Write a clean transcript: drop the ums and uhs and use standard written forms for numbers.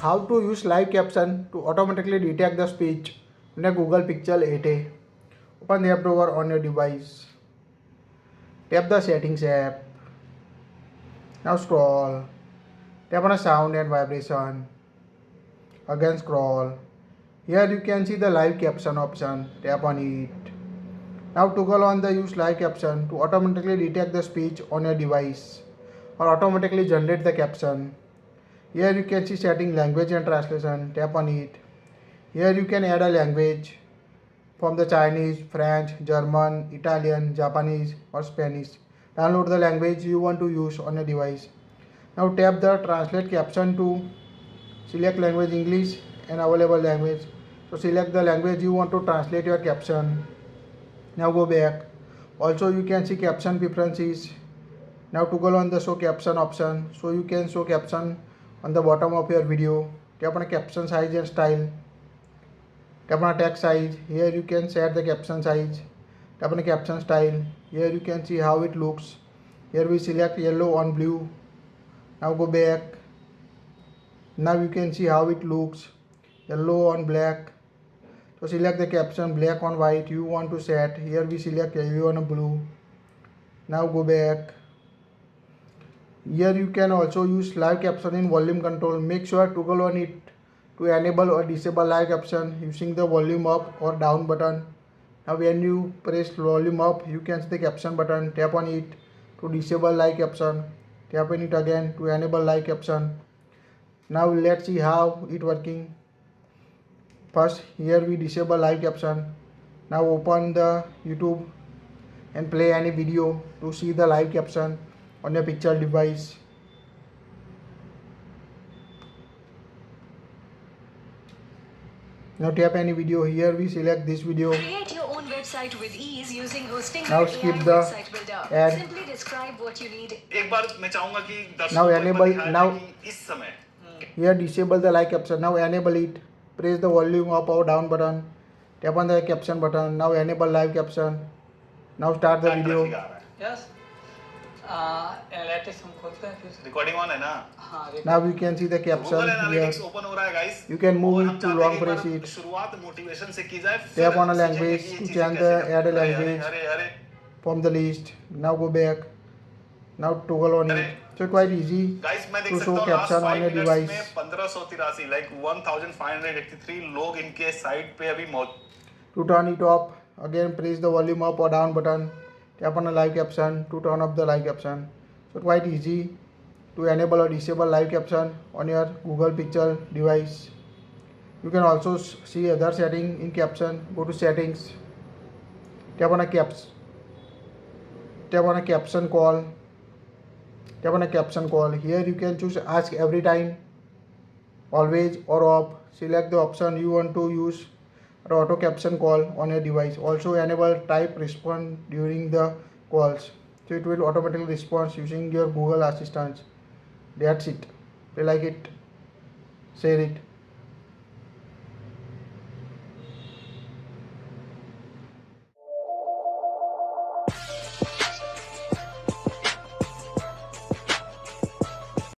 How to use live caption to automatically detect the speech in a Google Pixel 8a. Open the app drawer on your device. Tap the settings app. Now scroll. Tap on a sound and vibration. Again scroll. Here you can see the live caption option. Tap on it. Now toggle on the use live caption to automatically detect the speech on your device or automatically generate the caption. Here you can see setting language and translation. Tap on it. Here you can add a language from the Chinese, French, German, Italian, Japanese or Spanish. Download the language you want to use on your device. Now tap the translate caption to select language English and available language. So select the language you want to translate your caption. Now go back. Also you can see caption preferences. Now toggle on the show caption option so you can show caption on the bottom of your video. Tap on a caption size and style. Tap on a text size. Here you can set the caption size. Tap on a caption style. Here you can see how it looks. Here we select yellow on blue. Now go back. Now you can see how it looks. Yellow on black. So select the caption black on white you want to set. Here we select yellow on blue. Now go back. Here you can also use live caption in volume control. Make sure to toggle on it to enable or disable live caption using the volume up or down button. Now when you press volume up, you can see the caption button. Tap on it to disable live caption. Tap on it again to enable live caption. Now let's see how it working. First, here we disable live caption. Now open the YouTube and play any video to see the live caption on your Pixel device. Now tap any video. Here we select this video. Create your own website with ease using hosting Now skip the website builder. ad. Simply describe what you need. एक बार मैं चाहूंगा कि Now enable now इस समय here disable the live caption. Now enable it. Press the volume up or down button. Tap on the caption button. Now enable live caption. Now start the video. Yes. Analytics हम खोलते हैं फिर recording on है ना? हाँ Now you can see the caption Google here. Analytics open हो रहा है गाइस. You can move और it हम to चाहते long हैं कि press एक it. बार शुरुआत मोटिवेशन से की जाए. Tap on a फिर language सीखेंगे कि to ये change चीजें the कैसे add a करते हैं. language अरे अरे from the list. Now go back. Now toggle on it. So quite easy guys मैं देख to सकता show हूँ last caption on 5 your minutes device. में 1583 लाइक 1583 लोग इनके साइट पे अभी मौजूद. To turn it off, again press the volume up or down button. Tap on a live caption to turn off the live caption. So quite easy to enable or disable live caption on your Google Pixel device. You can also see other setting in caption. Go to settings. Tap on a caption call. Tap on a caption call. Here you can choose ask every time, always or off. Select the option you want to use or auto caption call on your device. Also enable type respond during the calls. So it will automatically respond using your Google Assistant. That's it. If you like it, share it.